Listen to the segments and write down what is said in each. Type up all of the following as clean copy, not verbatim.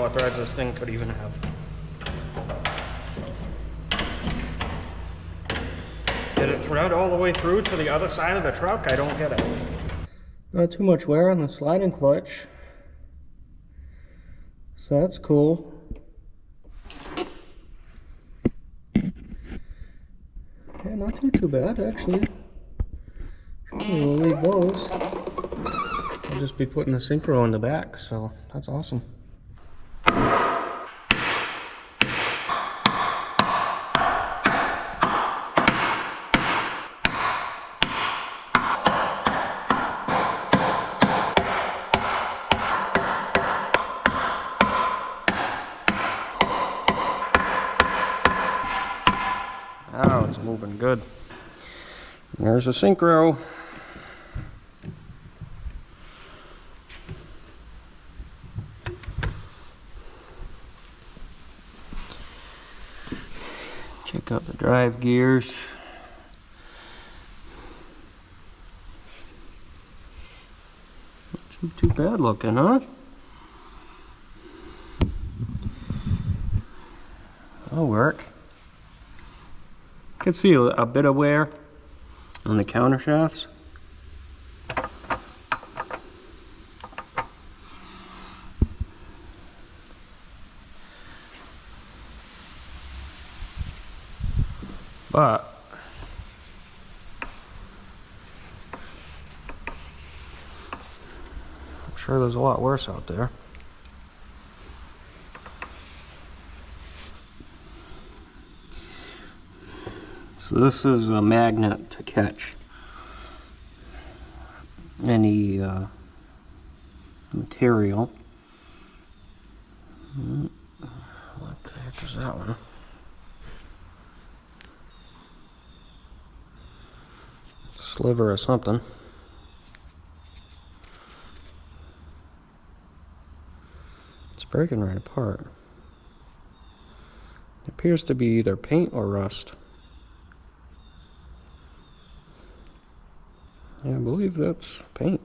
what threads this thing could even have. Did it thread all the way through to the other side of the truck? I don't get it. Not too much wear on the sliding clutch, so that's cool. Yeah, not too bad actually. We'll leave those. I'll just be putting the synchro in the back, so that's awesome. Now it's moving good. There's a synchro. Check out the drive gears. Not too bad looking, huh? That'll work. Can see a bit of wear on the counter shafts. But I'm sure there's a lot worse out there. So this is a magnet to catch any material. What the heck is that one? Sliver or something. It's breaking right apart. It appears to be either paint or rust. Yeah, I believe that's paint.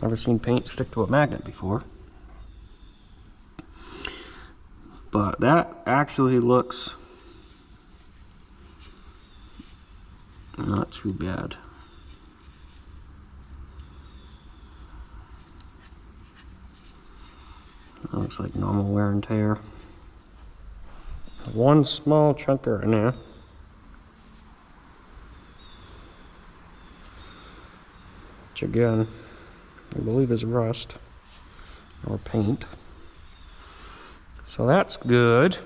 Never seen paint stick to a magnet before. But that actually looks not too bad. That looks like normal wear and tear. One small chunker in there. Which again, I believe is rust or paint. So that's good.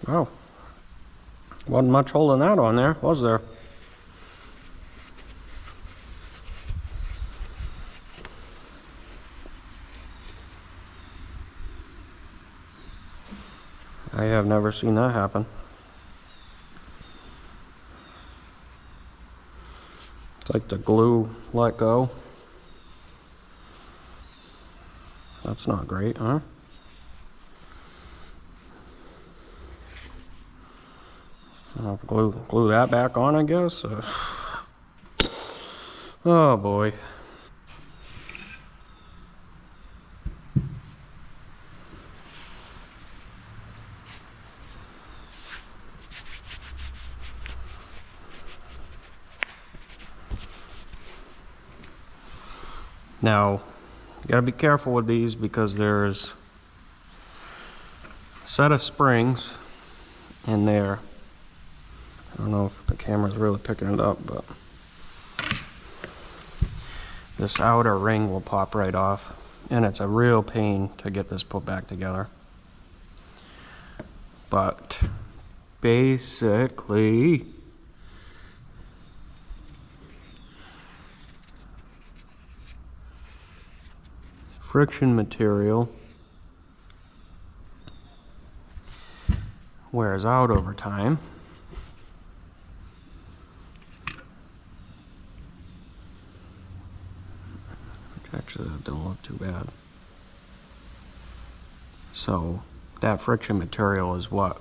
Wow. Wasn't much holding that on there, was there? I have never seen that happen. It's like the glue let go. That's not great, huh? I'll glue that back on, I guess. Oh boy. Now, you gotta be careful with these because there's a set of springs in there. I don't know if the camera's really picking it up, but this outer ring will pop right off, and it's a real pain to get this put back together. But basically, friction material wears out over time. Which so that don't look too bad. So that friction material is what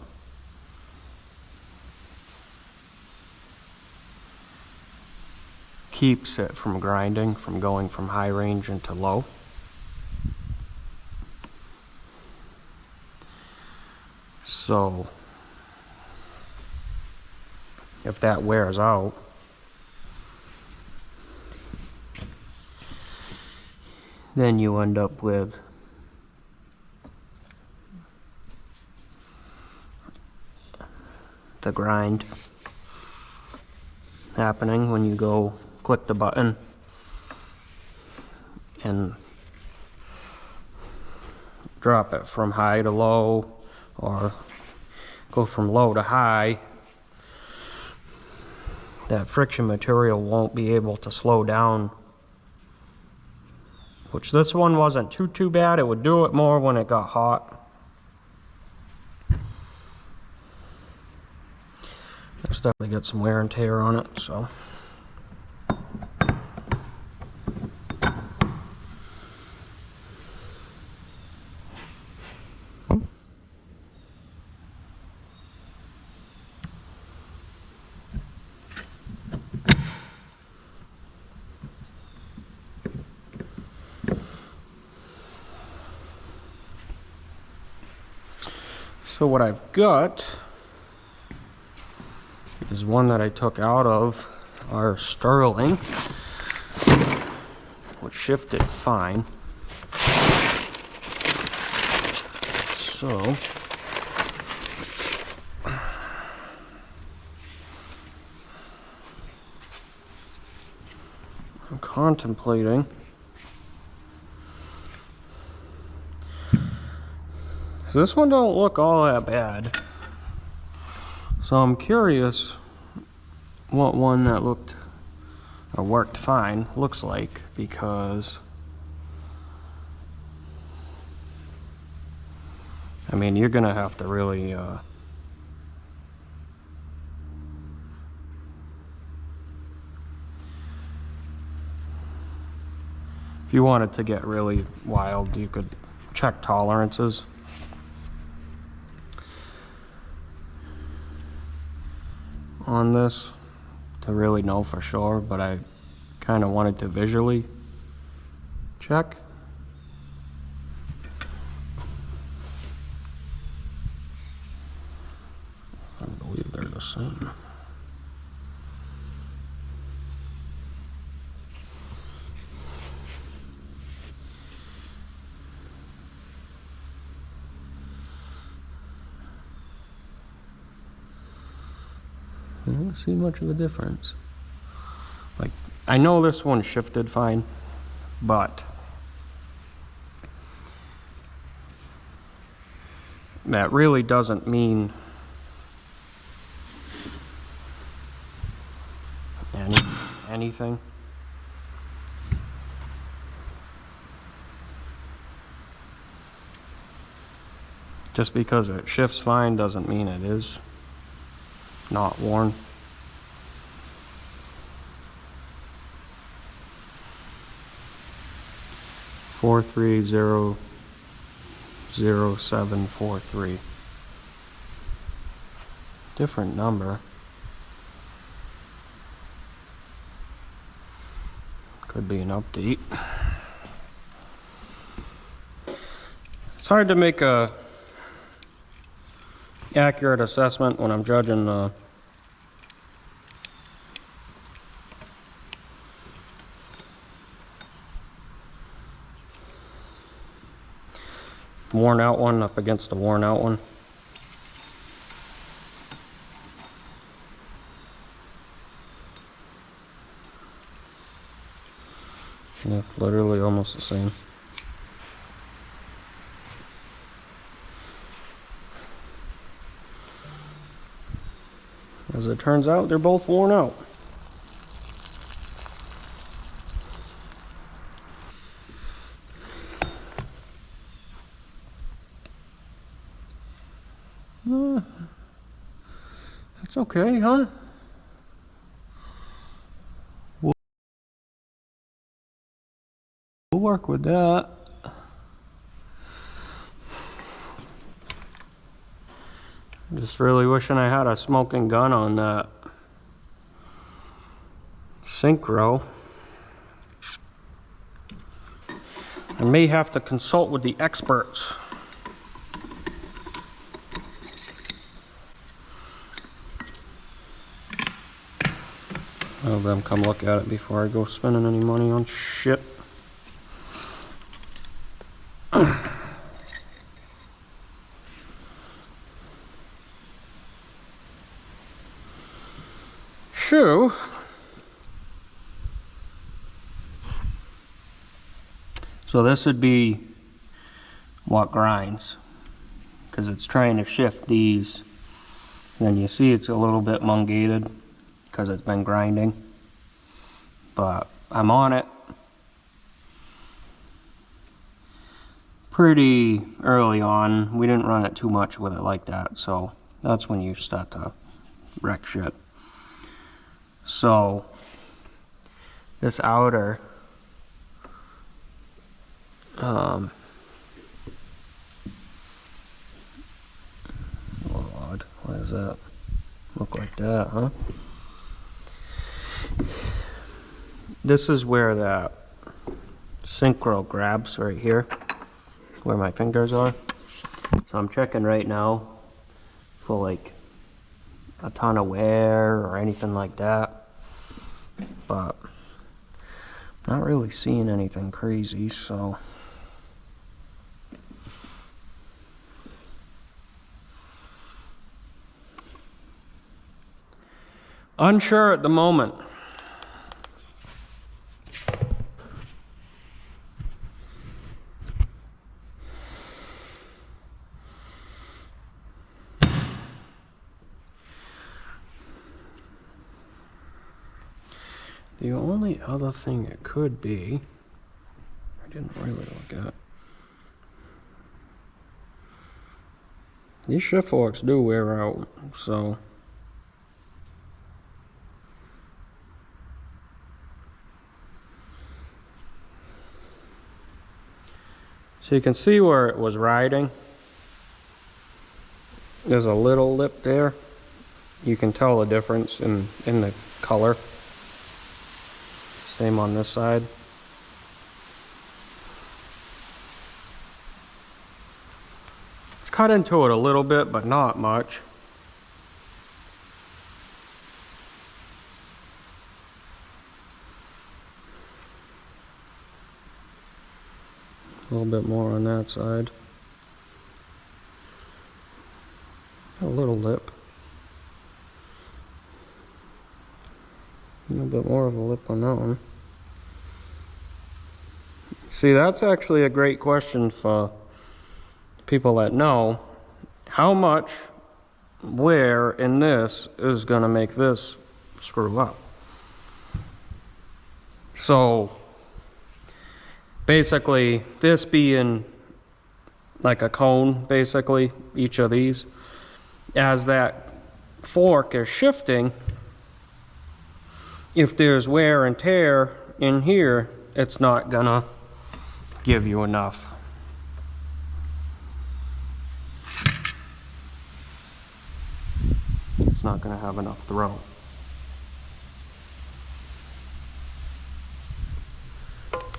keeps it from grinding, from going from high range into low. So if that wears out, then you end up with the grind happening when you go click the button and drop it from high to low, or go from low to high. That friction material won't be able to slow down, which this one wasn't too bad. It would do it more when it got hot. It's definitely got some wear and tear on it, so. So what I've got is one that I took out of our Sterling, which shifted fine. So I'm contemplating this one don't look all that bad. So I'm curious what one that looked or worked fine looks like, because I mean, you're gonna have to really if you wanted to get really wild, you could check tolerances. On this to really know for sure, but I kind of wanted to visually check. I believe they're the same. I don't see much of a difference. Like, I know this one shifted fine, but that really doesn't mean anything. Just because it shifts fine doesn't mean it is not worn. Four 3-0-0-7-4-3. Different number. Could be an update. It's hard to make a accurate assessment when I'm judging worn out one up against a worn out one. Yeah, literally almost the same. As it turns out, they're both worn out. That's okay, huh? We'll work with that. Just really wishing I had a smoking gun on that synchro. I may have to consult with the experts. I'll have them come look at it before I go spending any money on shit. So, this would be what grinds, because it's trying to shift these, and you see it's a little bit elongated because it's been grinding, but I'm on it pretty early on. We didn't run it too much with it like that, so that's when you start to wreck shit. So this outer a little odd. Why does that look like that, huh? This is where that synchro grabs right here, where my fingers are. So I'm checking right now for like a ton of wear or anything like that, but not really seeing anything crazy, so unsure at the moment. The only other thing it could be, I didn't really look at. These shift forks do wear out, so you can see where it was riding. There's a little lip there. You can tell the difference in the color. Same on this side. It's cut into it a little bit, but not much. A little bit more on that side. A little lip. A little bit more of a lip on that one. See, that's actually a great question for people that know how much wear in this is going to make this screw up. So basically, this being like a cone, basically, each of these, as that fork is shifting, if there's wear and tear in here, it's not gonna give you enough. It's not gonna have enough throw.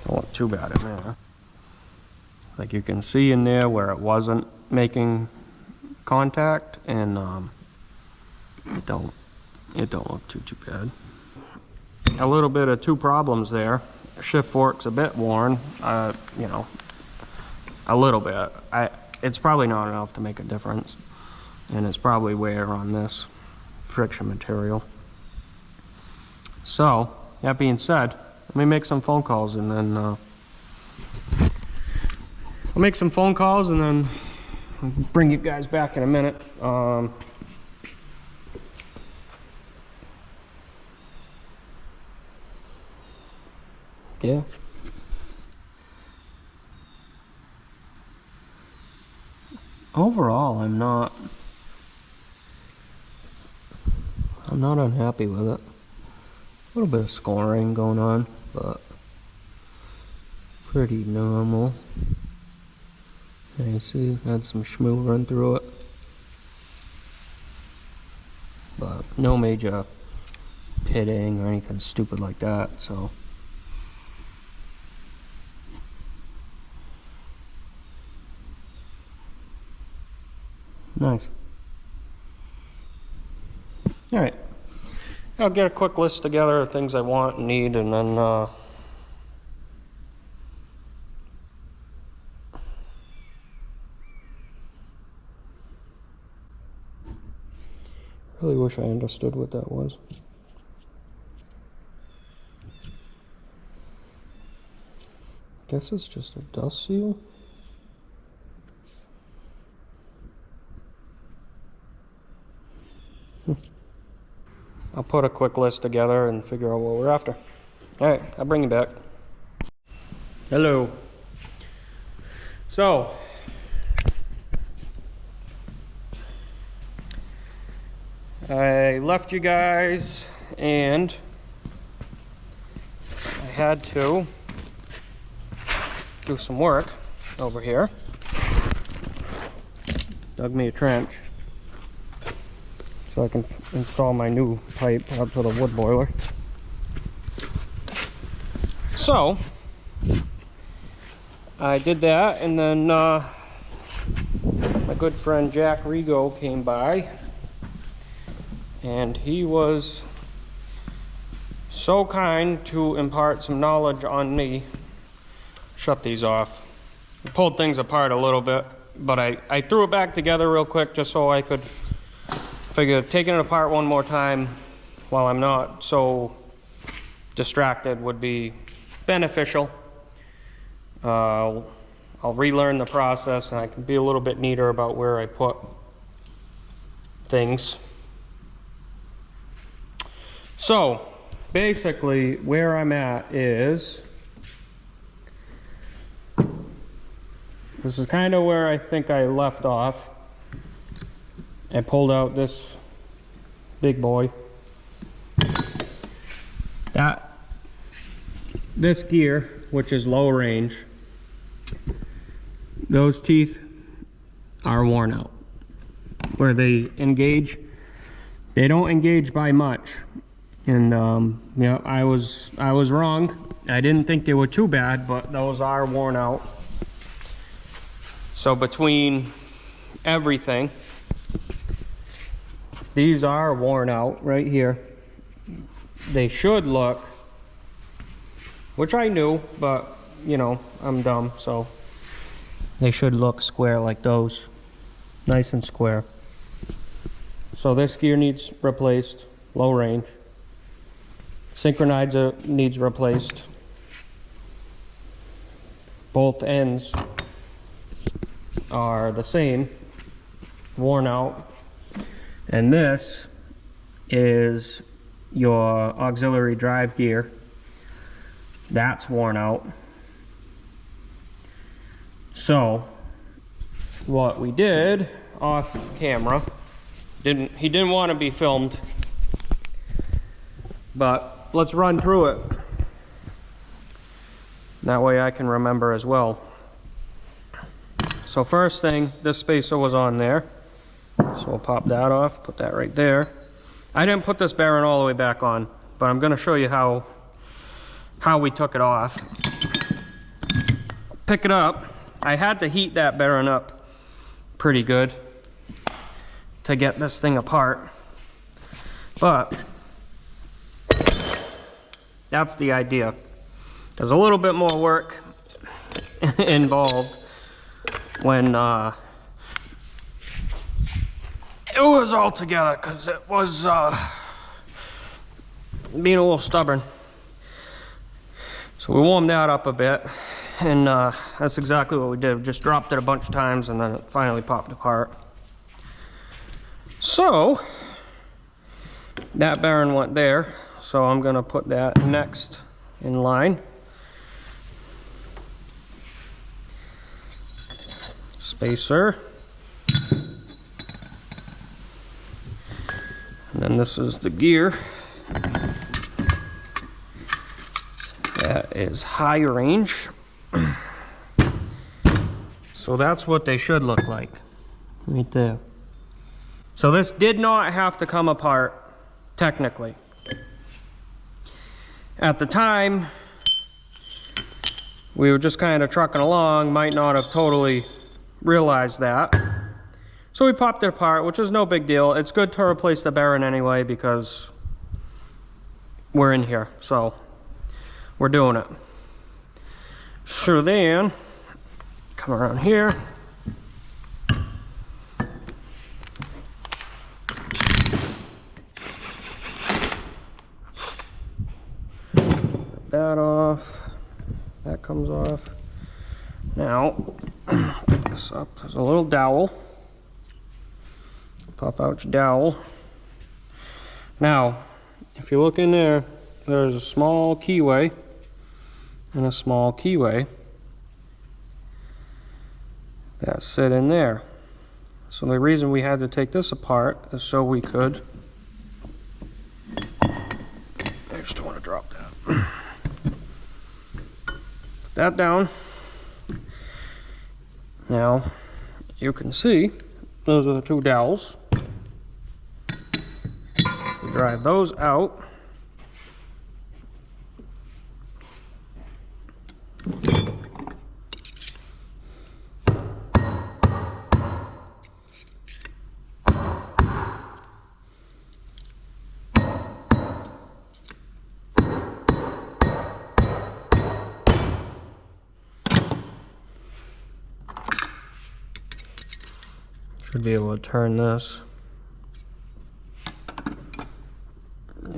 Don't look too bad in there. Like you can see in there where it wasn't making contact, and it don't look too bad. A little bit of two problems there. Shift fork's a bit worn, you know, a little bit. It's probably not enough to make a difference, and it's probably wear on this friction material. So that being said, let me make some phone calls, and then I'll make some phone calls, and then I'll bring you guys back in a minute. Yeah. Overall, I'm not unhappy with it. A little bit of scoring going on, but pretty normal. And you see, had some schmoo run through it. But no major pitting or anything stupid like that, so. Nice. Alright. I'll get a quick list together of things I want and need, and then really wish I understood what that was. Guess it's just a dust seal. I'll put a quick list together and figure out what we're after. Alright, I'll bring you back. Hello. So, I left you guys and I had to do some work over here. Dug me a trench so I can install my new pipe up to the wood boiler. So I did that, and then my good friend Jack Rigo came by, and he was so kind to impart some knowledge on me. Shut these off. I pulled things apart a little bit, but I threw it back together real quick just so I could figure taking it apart one more time while I'm not so distracted would be beneficial. I'll relearn the process, and I can be a little bit neater about where I put things. So basically where I'm at is, this is kind of where I think I left off. I pulled out this big boy. This gear, which is low range, those teeth are worn out. Where they engage, they don't engage by much. And yeah, I was wrong. I didn't think they were too bad, but those are worn out. So between everything, these are worn out right here. They should look, which I knew, but you know, I'm dumb, so they should look square like those. Nice and square. So this gear needs replaced, low range. Synchronizer needs replaced. Both ends are the same, worn out. And this is your auxiliary drive gear. That's worn out. So what we did off camera, he didn't want to be filmed, but let's run through it. That way I can remember as well. So first thing, this spacer was on there. So we'll pop that off, put that right there. I didn't put this bearing all the way back on, but I'm going to show you how we took it off. Pick it up. I had to heat that bearing up pretty good to get this thing apart, but that's the idea. There's a little bit more work involved when it was all together, because it was being a little stubborn. So we warmed that up a bit, and that's exactly what we did. We just dropped it a bunch of times, and then it finally popped apart. So that bearing went there, so I'm going to put that next in line. Spacer. And then this is the gear. That is high range. So that's what they should look like, right there. So this did not have to come apart, technically. At the time, we were just kind of trucking along, might not have totally realized that. So we popped it apart, which is no big deal. It's good to replace the bearing anyway because we're in here, so we're doing it. So then, come around here. That off. That comes off. Now, pick this up. There's a little dowel. Pop out your dowel. Now, if you look in there, there's a small keyway and a small keyway that sit in there. So the reason we had to take this apart is so we could, I just don't want to drop that. Put that down. Now you can see those are the two dowels. We drive those out. Should be able to turn this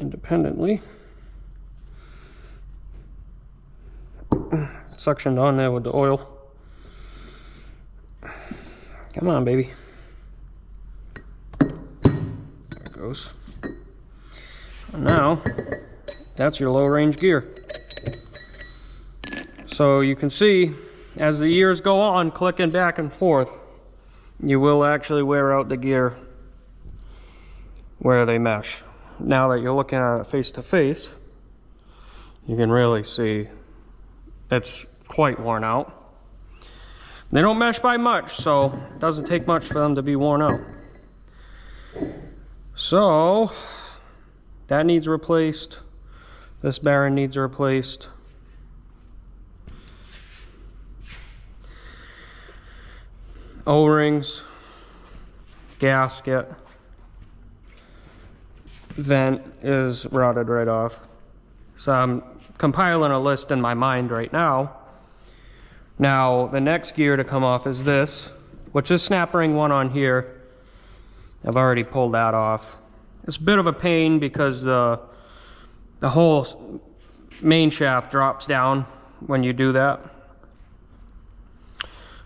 independently. Suctioned on there with the oil. Come on, baby. There it goes. And now, that's your low range gear. So you can see, as the years go on, clicking back and forth, you will actually wear out the gear where they mesh. Now that you're looking at it face to face, you can really see it's quite worn out. They don't mesh by much, so it doesn't take much for them to be worn out. So that needs replaced. This bearing needs replaced. O-rings, gasket, vent is rotted right off. So I'm compiling a list in my mind right now. Now the next gear to come off is this, which is snap ring one on here. I've already pulled that off. It's a bit of a pain because the whole main shaft drops down when you do that.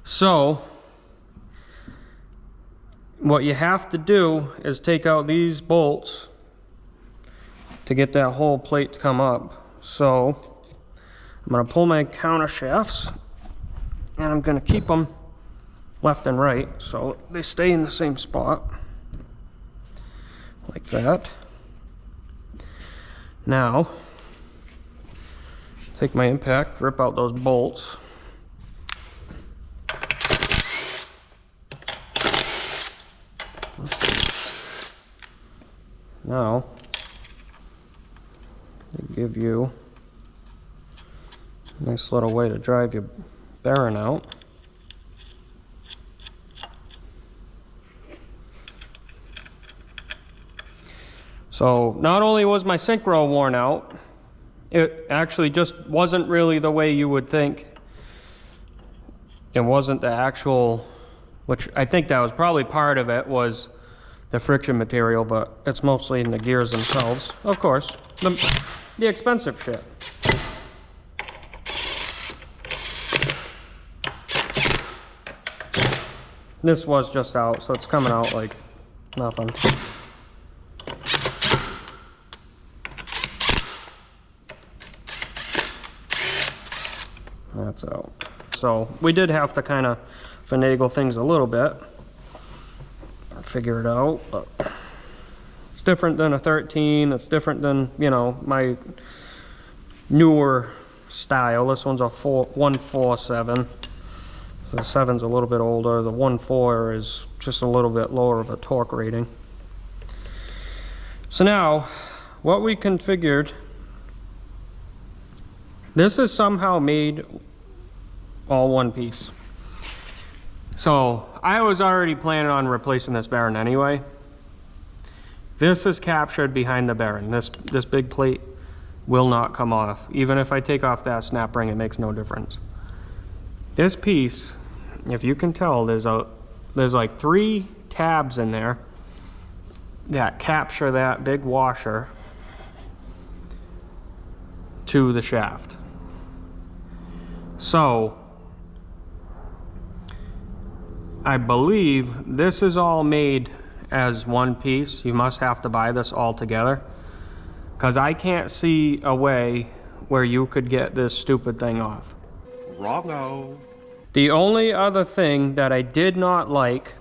So what you have to do is take out these bolts to get that whole plate to come up. So I'm going to pull my counter shafts and I'm going to keep them left and right so they stay in the same spot like that. Now take my impact, rip out those bolts. Now, they give you a nice little way to drive your bearing out. So not only was my synchro worn out, it actually just wasn't really the way you would think. It wasn't the actual, which I think that was probably part of it, was the friction material, but it's mostly in the gears themselves. Of course, the expensive shit. This was just out, so it's coming out like nothing. That's out. So we did have to kind of finagle things a little bit. Figure it out, but it's different than a 13. It's different than, you know, my newer style. This one's a 147, The 7's a little bit older. The 1.4 is just a little bit lower of a torque rating. So now, what we configured, this is somehow made all one piece. So I was already planning on replacing this bearing anyway. This is captured behind the bearing. This big plate will not come off. Even if I take off that snap ring, it makes no difference. This piece, if you can tell, there's like 3 tabs in there that capture that big washer to the shaft. So I believe this is all made as one piece. You must have to buy this all together, because I can't see a way where you could get this stupid thing off. Wrong-o. The only other thing that I did not like,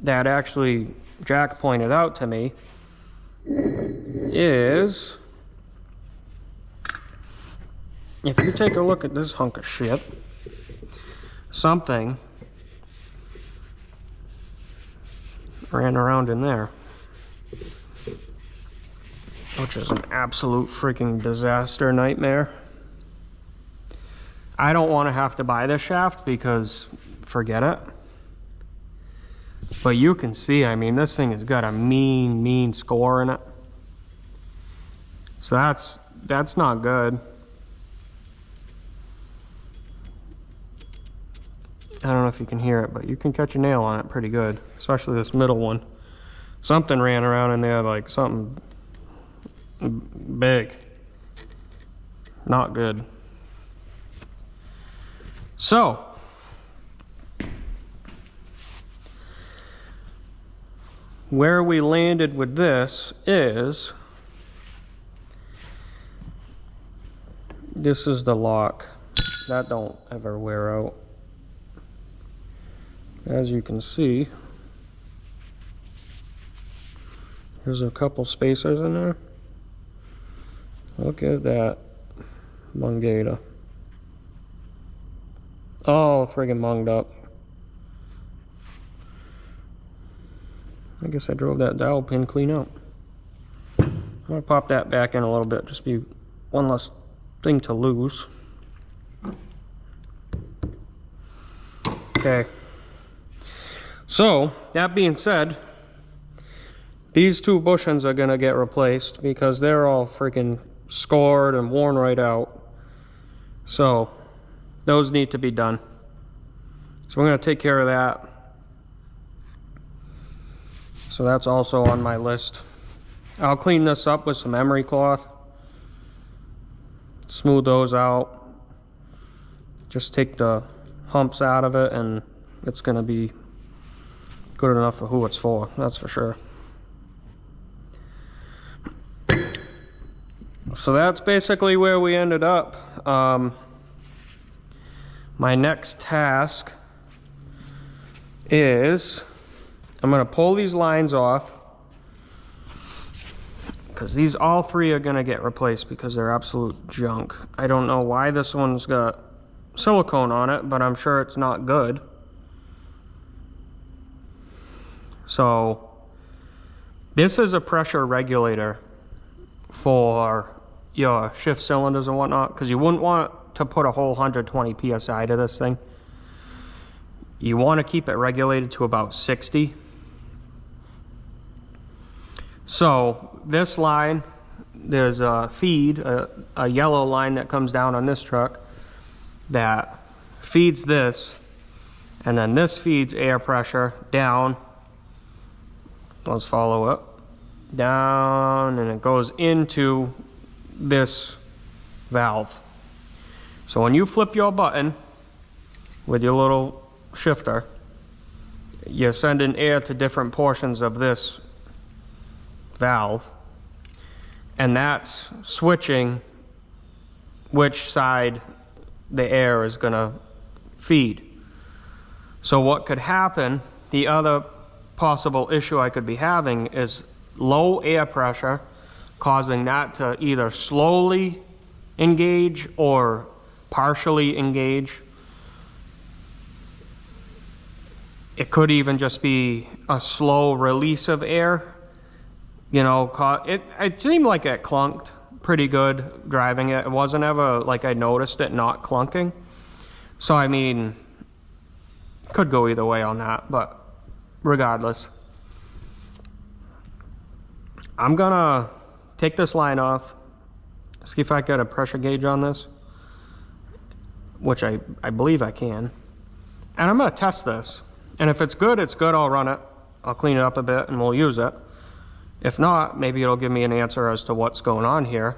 that actually Jack pointed out to me, is if you take a look at this hunk of shit, something ran around in there, which is an absolute freaking disaster nightmare. I don't want to have to buy this shaft because forget it. But you can see, I mean, this thing has got a mean score in it. So that's not good. I don't know if you can hear it, but you can catch a nail on it pretty good, especially this middle one. Something ran around in there, like something big. Not good. So, where we landed with this is, this is the lock. That don't ever wear out. As you can see, there's a couple spacers in there. Look at that mungata. All friggin' munged up. I guess I drove that dowel pin clean out. I'm gonna pop that back in a little bit, just be one less thing to lose. Okay. So, that being said, these 2 bushings are gonna get replaced because they're all freaking scored and worn right out. So, those need to be done. So we're gonna take care of that. So that's also on my list. I'll clean this up with some emery cloth. Smooth those out. Just take the humps out of it and it's gonna be good enough for who it's for, that's for sure. So that's basically where we ended up. My next task is I'm going to pull these lines off because these all 3 are going to get replaced because they're absolute junk. I don't know why this one's got silicone on it, but I'm sure it's not good. So this is a pressure regulator for your shift cylinders and whatnot, because you wouldn't want to put a whole 120 psi to this thing. You want to keep it regulated to about 60. So this line, there's a feed, a yellow line that comes down on this truck that feeds this, and then this feeds air pressure down. Let's follow up, down, and it goes into this valve. So when you flip your button with your little shifter, you're sending air to different portions of this valve, and that's switching which side the air is going to feed. So what could happen, the other possible issue I could be having is low air pressure, causing that to either slowly engage or partially engage. it could even just be a slow release of air. You know, it seemed like it clunked pretty good driving it. It wasn't ever like I noticed it not clunking. So I mean, could go either way on that, but regardless. I'm gonna take this line off, see if I get a pressure gauge on this, which I believe I can. And I'm gonna test this. And if it's good, I'll run it. I'll clean it up a bit and we'll use it. If not, maybe it'll give me an answer as to what's going on here.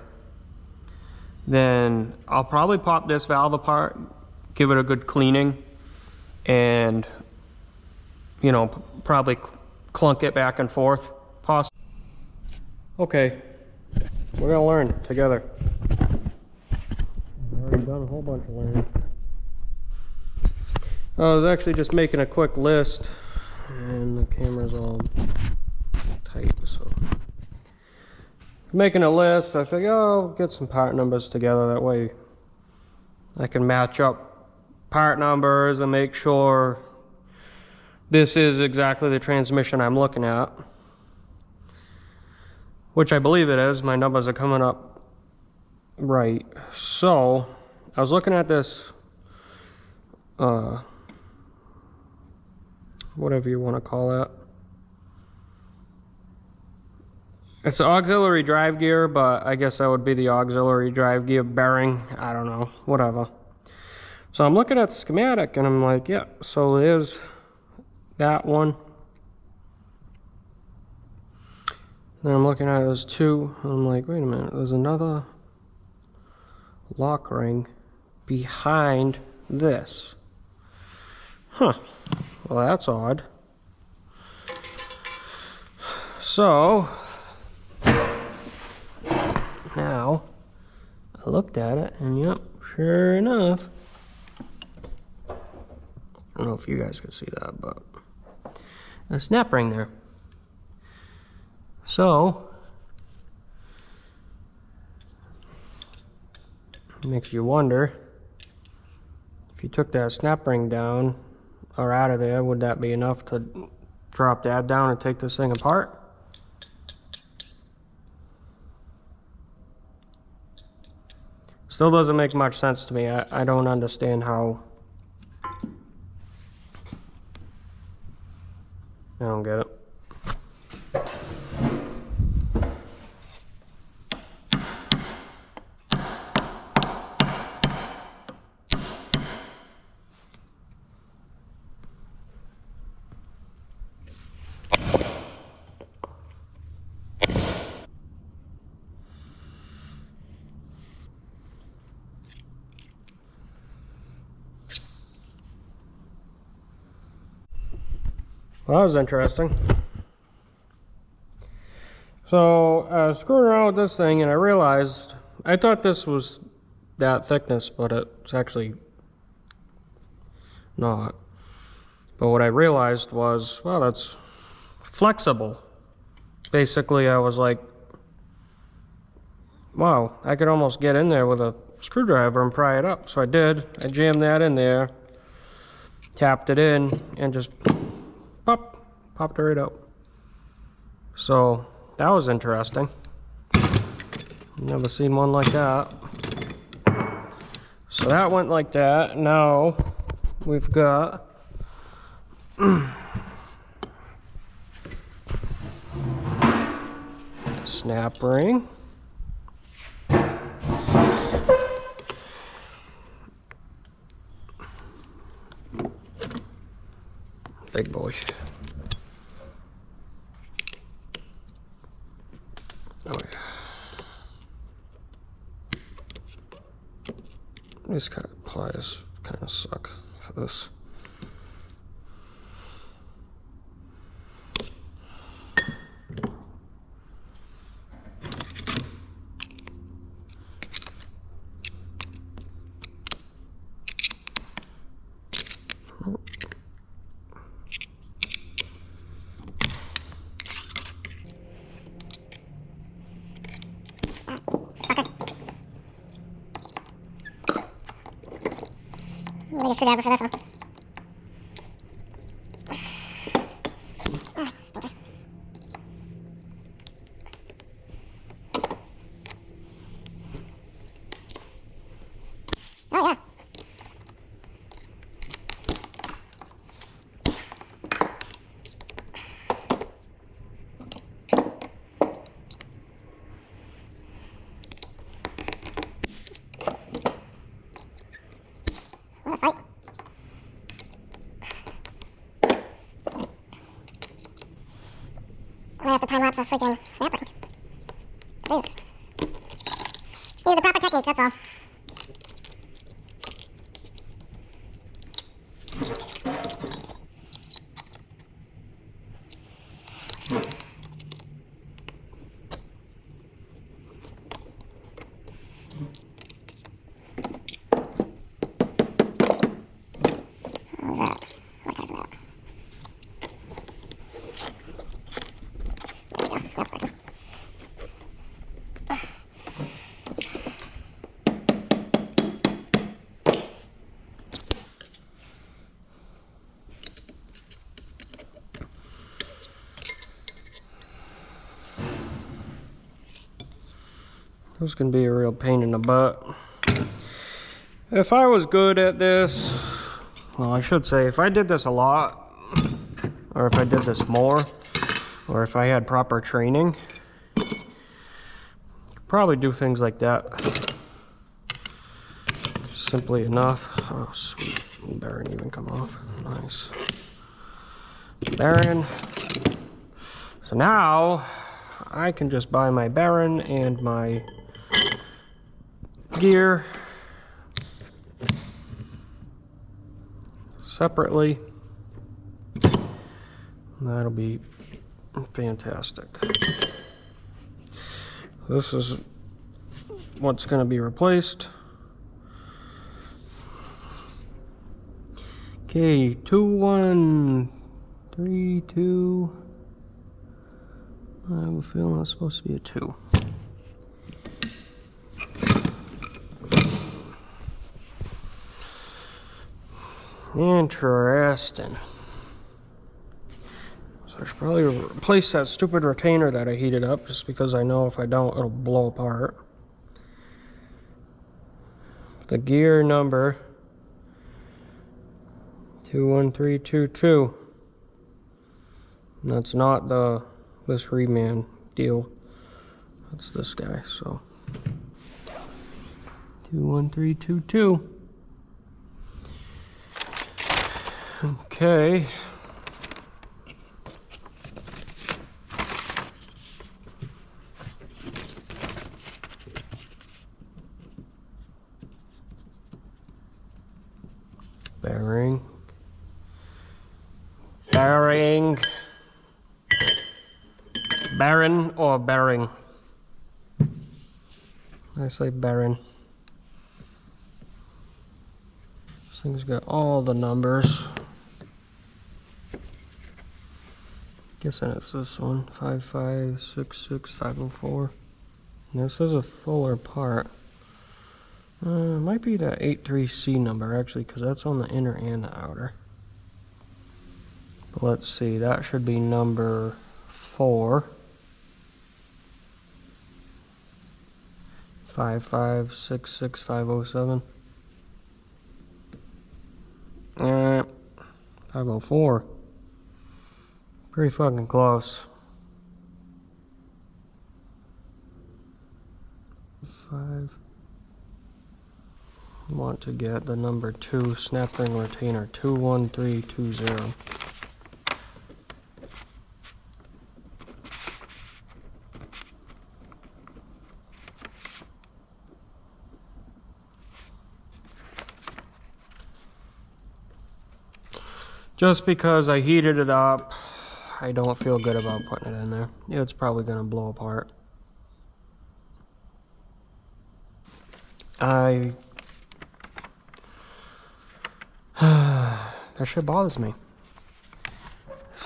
Then I'll probably pop this valve apart, give it a good cleaning, and, you know, probably clunk it back and forth. Okay, we're gonna learn together. I've already done a whole bunch of learning. I was actually just making a quick list, and the camera's all tight, so making a list. I think, oh, I'll get some part numbers together, that way I can match up part numbers and make sure this is exactly the transmission I'm looking at, which I believe it is. My numbers are coming up right. So I was looking at this whatever you want to call it. It's an auxiliary drive gear, but I guess that would be the auxiliary drive gear bearing. I don't know, whatever. So I'm looking at the schematic and I'm like, yeah, so there's that one. Then I'm looking at those two, and I'm like, wait a minute, there's another lock ring behind this. Huh, well that's odd. So, now, I looked at it, and yep, sure enough, I don't know if you guys can see that, but a snap ring there. So, makes you wonder, if you took that snap ring down or out of there, would that be enough to drop that down and take this thing apart? Still doesn't make much sense to me. I don't understand how. I don't get it. Well, that was interesting. So I was screwing around with this thing and I realized, I thought this was that thickness, but it's actually not. But what I realized was, well, that's flexible. Basically, I was like, wow, I could almost get in there with a screwdriver and pry it up. So I did. I jammed that in there, tapped it in, and just popped it right out. So that was interesting. Never seen one like that. So that went like that. Now we've got snap ring. Big boy. Oh yeah. These kind of pliers kind of suck for this. We'll need a screwdriver for this one. time lapse of freaking snap ring. Jesus. Just needed the proper technique, that's all. What was that? What kind of that? There we go. That's working. This can be a real pain in the butt. If I was good at this, well, I should say, if I did this a lot, or if I did this more, or if I had proper training, probably do things like that. Simply enough. Oh, sweet. Bearing even come off. Nice. Bearing. So now, I can just buy my bearing and my gear separately. That'll be fantastic. This is what's going to be replaced. Okay, 2132. I have a feeling it's supposed to be a 2. Interesting. So I should probably replace that stupid retainer that I heated up, just because I know if I don't, it'll blow apart. The gear number 21322. That's not this reman deal. That's this guy, so 21322. Okay. Bearing. Bearing. Baron or bearing? I say bearing. This thing's got all the numbers. Guessing it's this one, 5566504. And this is a fuller part. It might be that 83C number actually, because that's on the inner and the outer. But let's see, that should be number 4. 5566507. 504. Pretty fucking close. 5. Want to get the number 2 snap ring retainer, 21320. Just because I heated it up, I don't feel good about putting it in there. It's probably going to blow apart. That shit bothers me.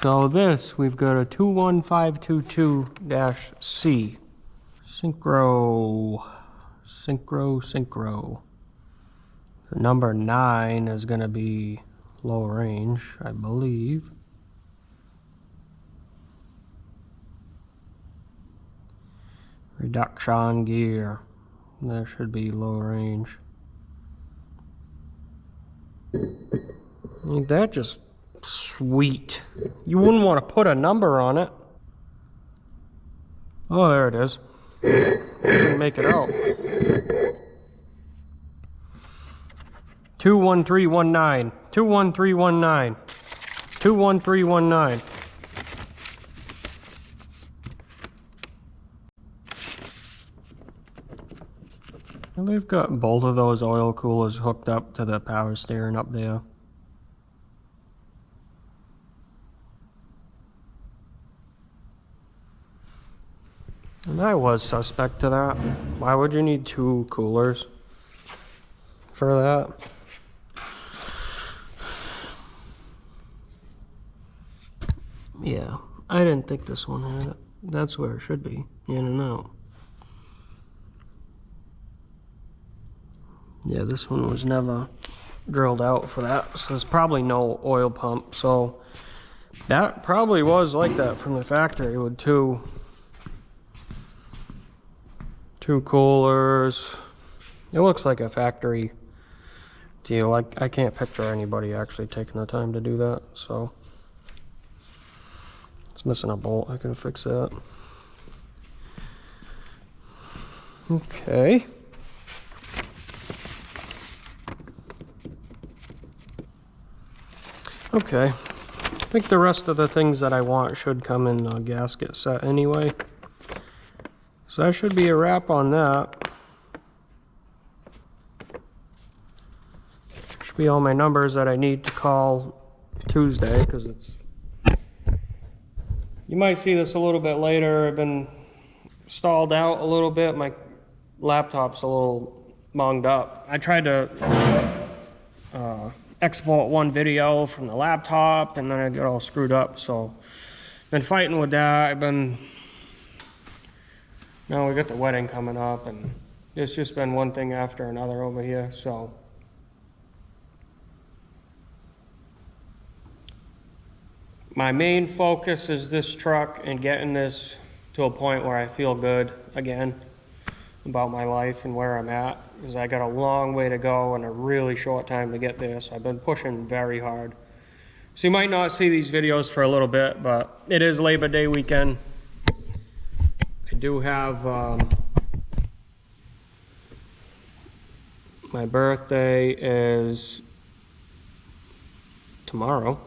So this, we've got a 21522-C. Synchro. The number 9 is going to be low range, I believe. Reduction gear. That should be low range. Ain't that just sweet? You wouldn't want to put a number on it. Oh, there it is. Didn't make it out. 21319. 21319. 21319. And they've got both of those oil coolers hooked up to the power steering up there. And I was suspect to that. Why would you need two coolers for that? Yeah, I didn't think this one had it. That's where it should be, in and out. Yeah, this one was never drilled out for that, so there's probably no oil pump. So that probably was like that from the factory with two coolers. It looks like a factory deal. I can't picture anybody actually taking the time to do that, so it's missing a bolt. I can fix that. Okay. Okay, I think the rest of the things that I want should come in a gasket set anyway. So that should be a wrap on that. Should be all my numbers that I need to call Tuesday, because it's... You might see this a little bit later. I've been stalled out a little bit. My laptop's a little bunged up. I tried to export one video from the laptop, and then I got all screwed up, so been fighting with that. Now we got the wedding coming up, and it's just been one thing after another over here. So my main focus is this truck and getting this to a point where I feel good again about my life and where I'm at, because I got a long way to go and a really short time to get there. So I've been pushing very hard. So you might not see these videos for a little bit, but it is Labor Day weekend. I do have my birthday is tomorrow,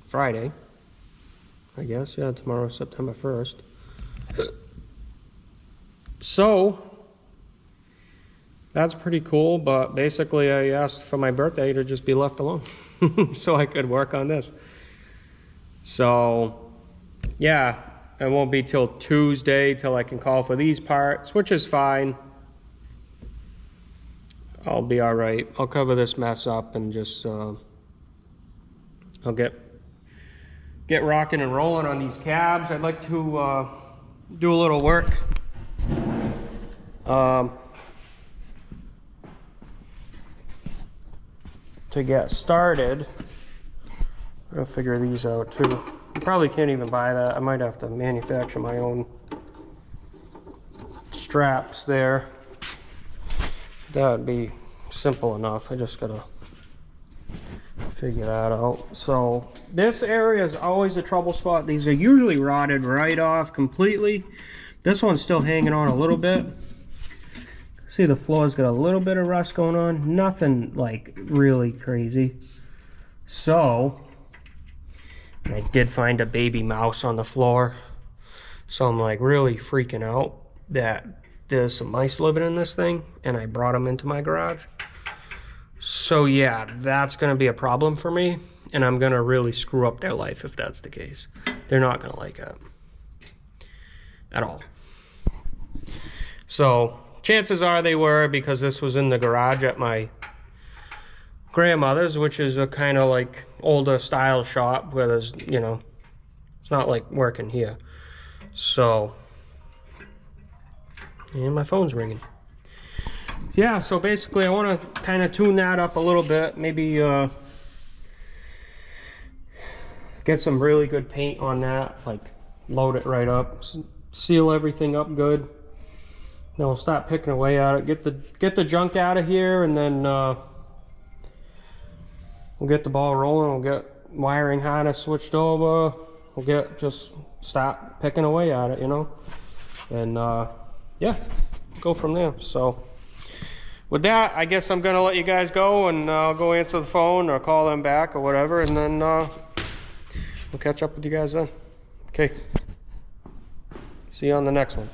Friday, I guess. Yeah, tomorrow, September 1st. So that's pretty cool, but basically I asked for my birthday to just be left alone so I could work on this. So yeah, it won't be till Tuesday till I can call for these parts, which is fine. I'll be all right. I'll cover this mess up and just I'll get rocking and rolling on these cabs. I'd like to do a little work. To get started, I'm gonna figure these out too. You probably can't even buy that. I might have to manufacture my own straps there. That would be simple enough. I just gotta figure that out. So this area is always a trouble spot. These are usually rotted right off completely. This one's still hanging on a little bit. See, the floor's got a little bit of rust going on. Nothing like really crazy. So I did find a baby mouse on the floor. So I'm like really freaking out that there's some mice living in this thing, and I brought them into my garage. So yeah, that's gonna be a problem for me, and I'm gonna really screw up their life if that's the case. They're not gonna like it at all. So chances are they were, because this was in the garage at my grandmother's, which is a kind of like older style shop where there's, you know, it's not like working here. So, and my phone's ringing. Yeah, so basically I want to kind of tune that up a little bit. Maybe get some really good paint on that, like load it right up, seal everything up good. Then we'll stop picking away at it, get the junk out of here, and then we'll get the ball rolling. We'll get wiring harness switched over. We'll just stop picking away at it, you know, and yeah, go from there. So with that, I guess I'm gonna let you guys go, and I'll go answer the phone or call them back or whatever, and then we'll catch up with you guys then. Okay, see you on the next one.